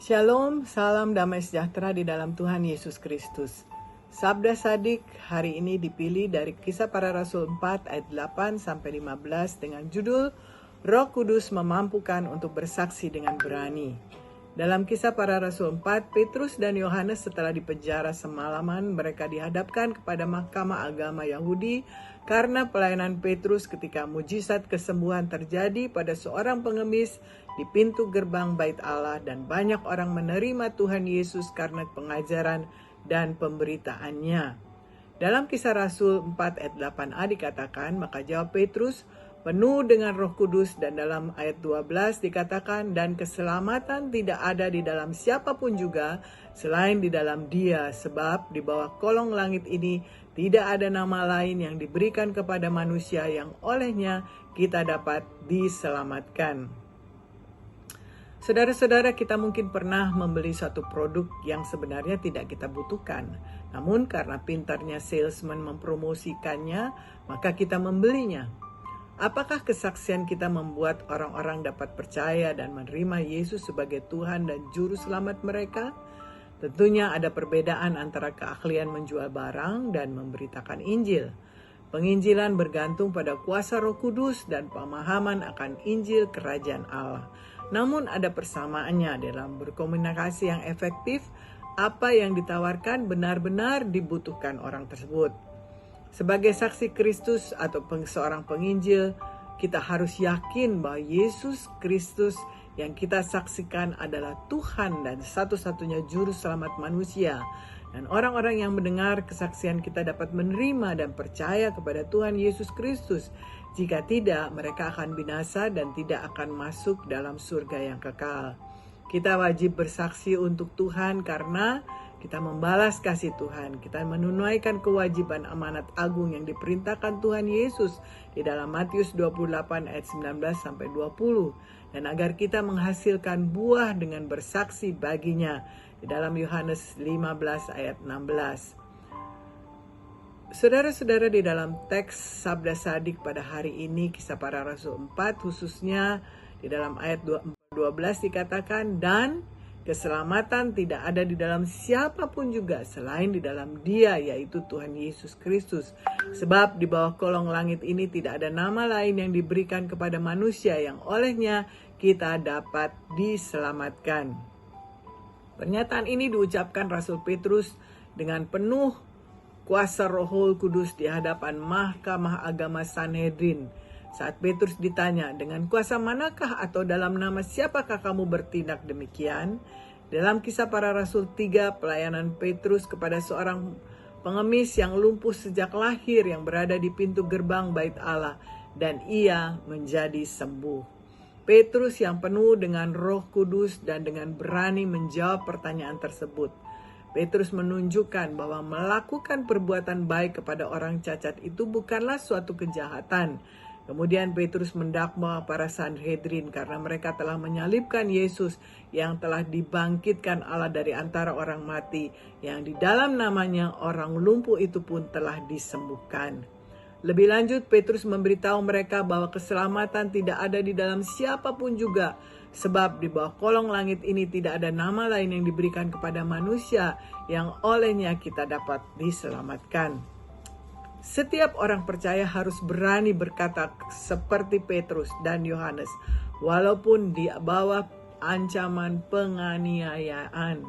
Shalom, salam damai sejahtera di dalam Tuhan Yesus Kristus. Sabda Sadik hari ini dipilih dari Kisah Para Rasul 4 ayat 8 sampai 15 dengan judul Roh Kudus memampukan untuk bersaksi dengan berani. Dalam Kisah Para Rasul 4, Petrus dan Yohanes setelah dipenjara semalaman, mereka dihadapkan kepada Mahkamah Agama Yahudi karena pelayanan Petrus ketika mujizat kesembuhan terjadi pada seorang pengemis di pintu gerbang Bait Allah, dan banyak orang menerima Tuhan Yesus karena pengajaran dan pemberitaannya. Dalam Kisah Rasul 4 ayat 8a dikatakan, maka jawab Petrus, penuh dengan Roh Kudus, dan dalam ayat 12 dikatakan, dan keselamatan tidak ada di dalam siapapun juga selain di dalam Dia, sebab di bawah kolong langit ini tidak ada nama lain yang diberikan kepada manusia yang olehnya kita dapat diselamatkan. Saudara-saudara, kita mungkin pernah membeli suatu produk yang sebenarnya tidak kita butuhkan. Namun karena pintarnya salesman mempromosikannya, maka kita membelinya. Apakah kesaksian kita membuat orang-orang dapat percaya dan menerima Yesus sebagai Tuhan dan Juru Selamat mereka? Tentunya ada perbedaan antara keahlian menjual barang dan memberitakan Injil. Penginjilan bergantung pada kuasa Roh Kudus dan pemahaman akan Injil Kerajaan Allah. Namun ada persamaannya dalam berkomunikasi yang efektif. Apa yang ditawarkan benar-benar dibutuhkan orang tersebut. Sebagai saksi Kristus atau seorang penginjil, kita harus yakin bahwa Yesus Kristus yang kita saksikan adalah Tuhan dan satu-satunya juru selamat manusia. Dan orang-orang yang mendengar kesaksian kita dapat menerima dan percaya kepada Tuhan Yesus Kristus. Jika tidak, mereka akan binasa dan tidak akan masuk dalam surga yang kekal. Kita wajib bersaksi untuk Tuhan karena kita membalas kasih Tuhan. Kita menunaikan kewajiban amanat agung yang diperintahkan Tuhan Yesus di dalam Matius 28 ayat 19 sampai 20. Dan agar kita menghasilkan buah dengan bersaksi baginya di dalam Yohanes 15 ayat 16. Saudara-saudara, di dalam teks Sabda Sadik pada hari ini, Kisah Para Rasul 4, khususnya di dalam ayat 12 dikatakan, dan keselamatan tidak ada di dalam siapapun juga selain di dalam Dia, yaitu Tuhan Yesus Kristus. Sebab di bawah kolong langit ini tidak ada nama lain yang diberikan kepada manusia yang olehnya kita dapat diselamatkan. Pernyataan ini diucapkan Rasul Petrus dengan penuh kuasa Roh Kudus di hadapan Mahkamah Agama Sanhedrin. Saat Petrus ditanya, dengan kuasa manakah atau dalam nama siapakah kamu bertindak demikian? Dalam Kisah Para Rasul 3, pelayanan Petrus kepada seorang pengemis yang lumpuh sejak lahir yang berada di pintu gerbang Bait Allah, dan ia menjadi sembuh. Petrus yang penuh dengan Roh Kudus dan dengan berani menjawab pertanyaan tersebut. Petrus menunjukkan bahwa melakukan perbuatan baik kepada orang cacat itu bukanlah suatu kejahatan. Kemudian Petrus mendakwa para Sanhedrin karena mereka telah menyalibkan Yesus yang telah dibangkitkan Allah dari antara orang mati, yang di dalam namanya orang lumpuh itu pun telah disembuhkan. Lebih lanjut, Petrus memberitahu mereka bahwa keselamatan tidak ada di dalam siapapun juga, sebab di bawah kolong langit ini tidak ada nama lain yang diberikan kepada manusia yang olehnya kita dapat diselamatkan. Setiap orang percaya harus berani berkata seperti Petrus dan Yohanes, walaupun di bawah ancaman penganiayaan.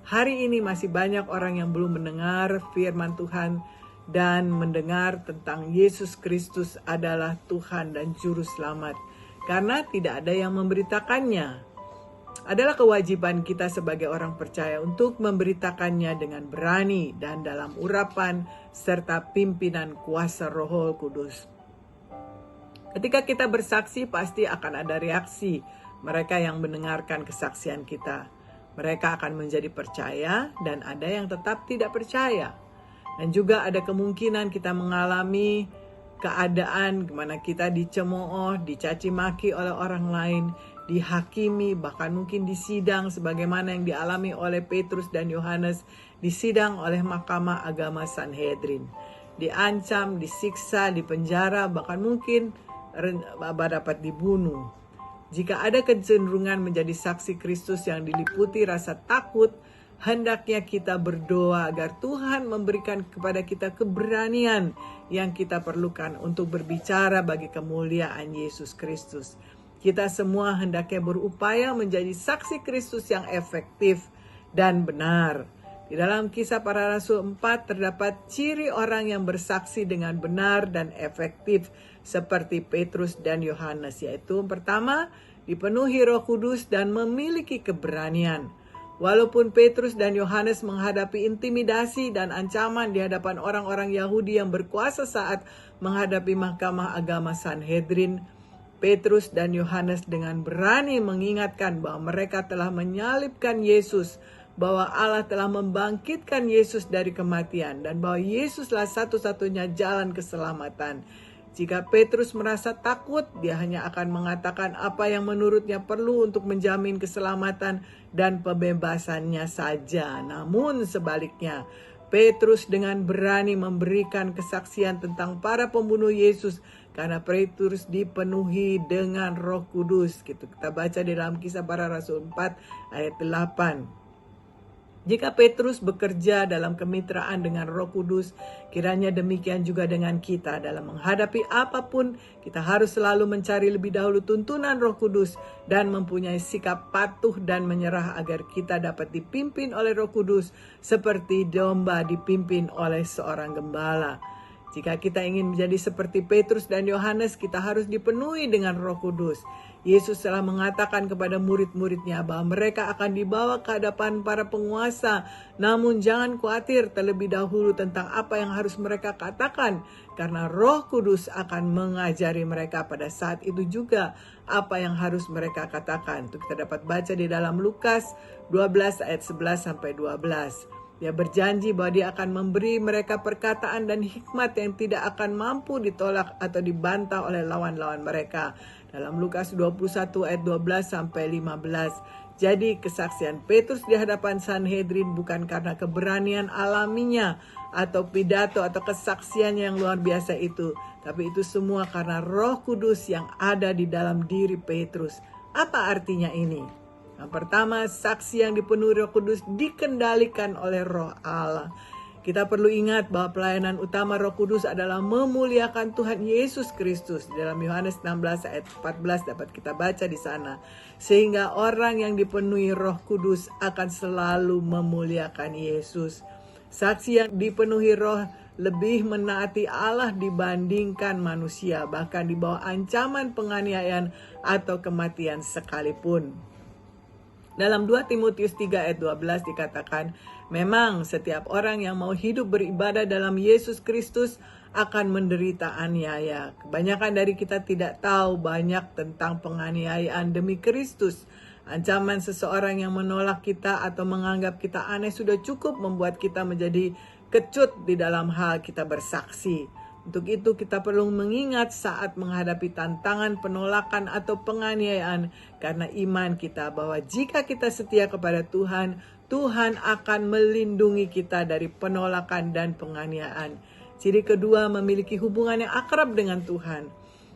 Hari ini masih banyak orang yang belum mendengar firman Tuhan dan mendengar tentang Yesus Kristus adalah Tuhan dan Juru Selamat, karena tidak ada yang memberitakannya. Adalah kewajiban kita sebagai orang percaya untuk memberitakannya dengan berani dan dalam urapan serta pimpinan kuasa Roh Kudus. Ketika kita bersaksi, pasti akan ada reaksi mereka yang mendengarkan kesaksian kita. Mereka akan menjadi percaya dan ada yang tetap tidak percaya. Dan juga ada kemungkinan kita mengalami keadaan di mana kita dicemooh, dicaci maki oleh orang lain, dihakimi, bahkan mungkin disidang sebagaimana yang dialami oleh Petrus dan Yohanes, disidang oleh Mahkamah Agama Sanhedrin. Diancam, disiksa, dipenjara, bahkan mungkin dapat dibunuh. Jika ada kecenderungan menjadi saksi Kristus yang diliputi rasa takut, hendaknya kita berdoa agar Tuhan memberikan kepada kita keberanian yang kita perlukan untuk berbicara bagi kemuliaan Yesus Kristus. Kita semua hendaknya berupaya menjadi saksi Kristus yang efektif dan benar. Di dalam Kisah Para Rasul 4 terdapat ciri orang yang bersaksi dengan benar dan efektif seperti Petrus dan Yohanes, yaitu pertama, dipenuhi Roh Kudus dan memiliki keberanian. Walaupun Petrus dan Yohanes menghadapi intimidasi dan ancaman di hadapan orang-orang Yahudi yang berkuasa saat menghadapi Mahkamah Agama Sanhedrin, Petrus dan Yohanes dengan berani mengingatkan bahwa mereka telah menyalibkan Yesus, bahwa Allah telah membangkitkan Yesus dari kematian, dan bahwa Yesuslah satu-satunya jalan keselamatan. Jika Petrus merasa takut, dia hanya akan mengatakan apa yang menurutnya perlu untuk menjamin keselamatan dan pembebasannya saja. Namun sebaliknya, Petrus dengan berani memberikan kesaksian tentang para pembunuh Yesus karena Petrus dipenuhi dengan Roh Kudus. Gitu. Kita baca di dalam Kisah Para Rasul 4 ayat 8. Jika Petrus bekerja dalam kemitraan dengan Roh Kudus, kiranya demikian juga dengan kita. Dalam menghadapi apapun, kita harus selalu mencari lebih dahulu tuntunan Roh Kudus dan mempunyai sikap patuh dan menyerah agar kita dapat dipimpin oleh Roh Kudus seperti domba dipimpin oleh seorang gembala. Jika kita ingin menjadi seperti Petrus dan Yohanes, kita harus dipenuhi dengan Roh Kudus. Yesus telah mengatakan kepada murid-muridnya bahwa mereka akan dibawa ke hadapan para penguasa. Namun jangan khawatir terlebih dahulu tentang apa yang harus mereka katakan, karena Roh Kudus akan mengajari mereka pada saat itu juga apa yang harus mereka katakan. Itu kita dapat baca di dalam Lukas 12 ayat 11 sampai 12. Dia berjanji bahwa dia akan memberi mereka perkataan dan hikmat yang tidak akan mampu ditolak atau dibantah oleh lawan-lawan mereka. Dalam Lukas 21 ayat 12 sampai 15. Jadi kesaksian Petrus di hadapan Sanhedrin bukan karena keberanian alaminya atau pidato atau kesaksiannya yang luar biasa itu, tapi itu semua karena Roh Kudus yang ada di dalam diri Petrus. Apa artinya ini? Yang pertama, saksi yang dipenuhi Roh Kudus dikendalikan oleh Roh Allah. Kita perlu ingat bahwa pelayanan utama Roh Kudus adalah memuliakan Tuhan Yesus Kristus. Dalam Yohanes 16 ayat 14 dapat kita baca di sana. Sehingga orang yang dipenuhi Roh Kudus akan selalu memuliakan Yesus. Saksi yang dipenuhi Roh lebih menaati Allah dibandingkan manusia, bahkan di bawah ancaman penganiayaan atau kematian sekalipun. Dalam 2 Timotius 3 ayat 12 dikatakan, memang setiap orang yang mau hidup beribadah dalam Yesus Kristus akan menderita aniaya. Kebanyakan dari kita tidak tahu banyak tentang penganiayaan demi Kristus. Ancaman seseorang yang menolak kita atau menganggap kita aneh sudah cukup membuat kita menjadi kecut di dalam hal kita bersaksi. Untuk itu kita perlu mengingat saat menghadapi tantangan penolakan atau penganiayaan karena iman kita bahwa jika kita setia kepada Tuhan, Tuhan akan melindungi kita dari penolakan dan penganiayaan. Ciri kedua, memiliki hubungan yang akrab dengan Tuhan.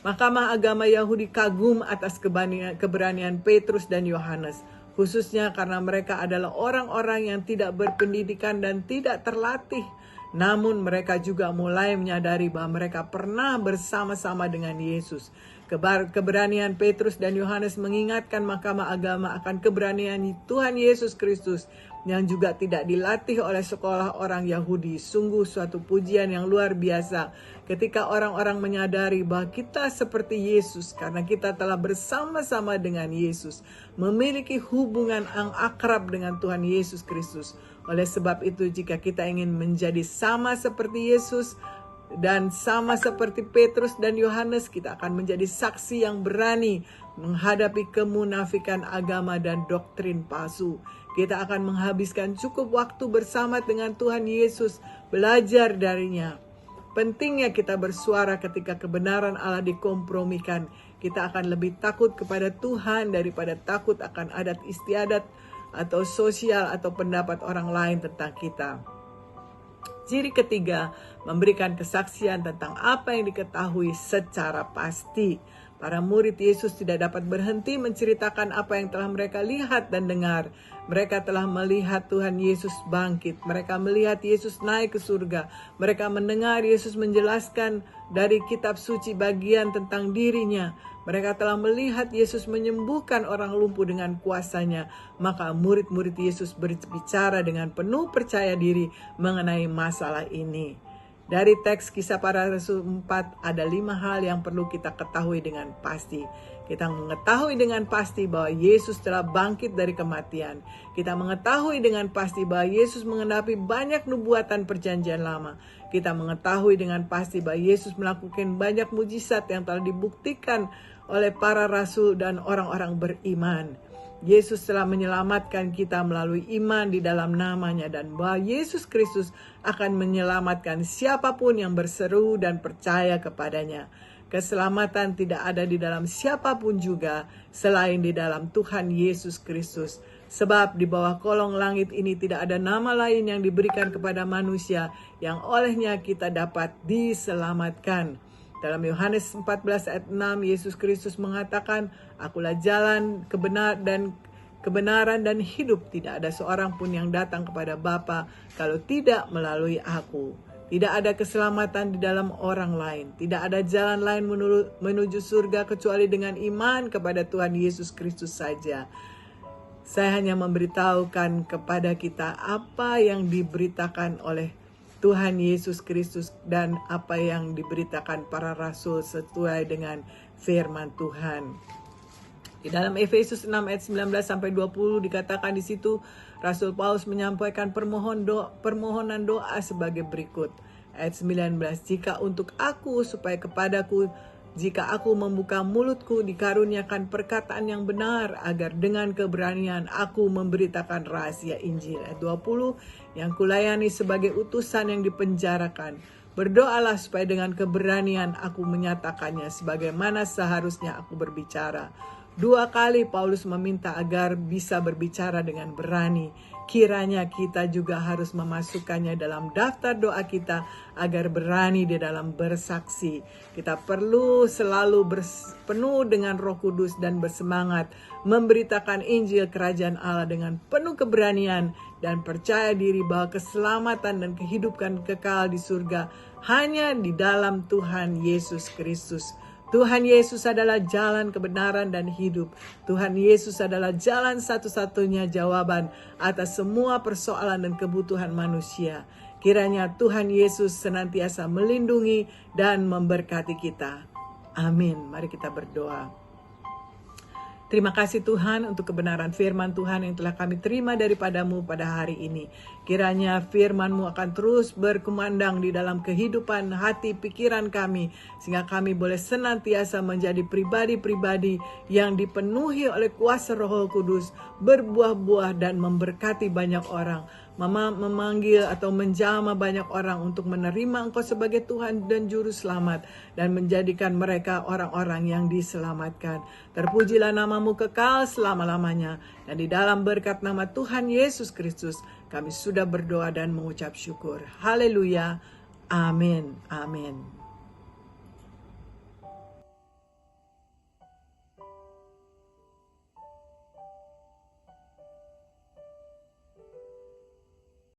Mahkamah Agama Yahudi kagum atas keberanian Petrus dan Yohanes, khususnya karena mereka adalah orang-orang yang tidak berpendidikan dan tidak terlatih. Namun mereka juga mulai menyadari bahwa mereka pernah bersama-sama dengan Yesus. Keberanian Petrus dan Yohanes mengingatkan Mahkamah Agama akan keberanian Tuhan Yesus Kristus yang juga tidak dilatih oleh sekolah orang Yahudi. Sungguh suatu pujian yang luar biasa ketika orang-orang menyadari bahwa kita seperti Yesus karena kita telah bersama-sama dengan Yesus, memiliki hubungan yang akrab dengan Tuhan Yesus Kristus. Oleh sebab itu, jika kita ingin menjadi sama seperti Yesus dan sama seperti Petrus dan Yohanes, kita akan menjadi saksi yang berani menghadapi kemunafikan agama dan doktrin palsu. Kita akan menghabiskan cukup waktu bersama dengan Tuhan Yesus, belajar darinya. Pentingnya kita bersuara ketika kebenaran Allah dikompromikan. Kita akan lebih takut kepada Tuhan daripada takut akan adat istiadat atau sosial atau pendapat orang lain tentang kita. Ciri ketiga, memberikan kesaksian tentang apa yang diketahui secara pasti. Para murid Yesus tidak dapat berhenti menceritakan apa yang telah mereka lihat dan dengar. Mereka telah melihat Tuhan Yesus bangkit. Mereka melihat Yesus naik ke surga. Mereka mendengar Yesus menjelaskan dari kitab suci bagian tentang dirinya. Mereka telah melihat Yesus menyembuhkan orang lumpuh dengan kuasanya. Maka murid-murid Yesus berbicara dengan penuh percaya diri mengenai masalah ini. Dari teks Kisah Para Rasul 4 ada 5 hal yang perlu kita ketahui dengan pasti. Kita mengetahui dengan pasti bahwa Yesus telah bangkit dari kematian. Kita mengetahui dengan pasti bahwa Yesus mengenapi banyak nubuatan perjanjian lama. Kita mengetahui dengan pasti bahwa Yesus melakukan banyak mujizat yang telah dibuktikan oleh para rasul dan orang-orang beriman. Yesus telah menyelamatkan kita melalui iman di dalam namanya, dan bahwa Yesus Kristus akan menyelamatkan siapapun yang berseru dan percaya kepadanya. Keselamatan tidak ada di dalam siapapun juga selain di dalam Tuhan Yesus Kristus. Sebab di bawah kolong langit ini tidak ada nama lain yang diberikan kepada manusia yang olehnya kita dapat diselamatkan. Dalam Yohanes 14 ayat 6, Yesus Kristus mengatakan, "Akulah jalan, kebenaran dan hidup. Tidak ada seorang pun yang datang kepada Bapa kalau tidak melalui aku." Tidak ada keselamatan di dalam orang lain. Tidak ada jalan lain menuju surga kecuali dengan iman kepada Tuhan Yesus Kristus saja. Saya hanya memberitahukan kepada kita apa yang diberitakan oleh Tuhan Yesus Kristus dan apa yang diberitakan para rasul sesuai dengan firman Tuhan. Di dalam Efesus 6 ayat 19 sampai 20 dikatakan di situ, Rasul Paulus menyampaikan permohonan doa sebagai berikut. Ayat 19, "Jika untuk aku supaya kepadaku, jika aku membuka mulutku dikaruniakan perkataan yang benar, agar dengan keberanian aku memberitakan rahasia Injil." Ayat 20, "Yang kulayani sebagai utusan yang dipenjarakan. Berdoalah supaya dengan keberanian aku menyatakannya sebagaimana seharusnya aku berbicara." 2 kali Paulus meminta agar bisa berbicara dengan berani. Kiranya kita juga harus memasukkannya dalam daftar doa kita agar berani di dalam bersaksi. Kita perlu selalu penuh dengan Roh Kudus dan bersemangat memberitakan Injil Kerajaan Allah dengan penuh keberanian dan percaya diri bahwa keselamatan dan kehidupan kekal di surga hanya di dalam Tuhan Yesus Kristus. Tuhan Yesus adalah jalan kebenaran dan hidup. Tuhan Yesus adalah jalan satu-satunya jawaban atas semua persoalan dan kebutuhan manusia. Kiranya Tuhan Yesus senantiasa melindungi dan memberkati kita. Amin. Mari kita berdoa. Terima kasih Tuhan untuk kebenaran firman Tuhan yang telah kami terima daripadamu pada hari ini. Kiranya firman-Mu akan terus berkumandang di dalam kehidupan hati pikiran kami, sehingga kami boleh senantiasa menjadi pribadi-pribadi yang dipenuhi oleh kuasa Roh Kudus, berbuah-buah dan memberkati banyak orang, memanggil atau menjamah banyak orang untuk menerima Engkau sebagai Tuhan dan Juru Selamat, dan menjadikan mereka orang-orang yang diselamatkan. Terpujilah nama-Mu kekal selama-lamanya, dan di dalam berkat nama Tuhan Yesus Kristus kami sudah berdoa dan mengucap syukur. Haleluya. Amin. Amin.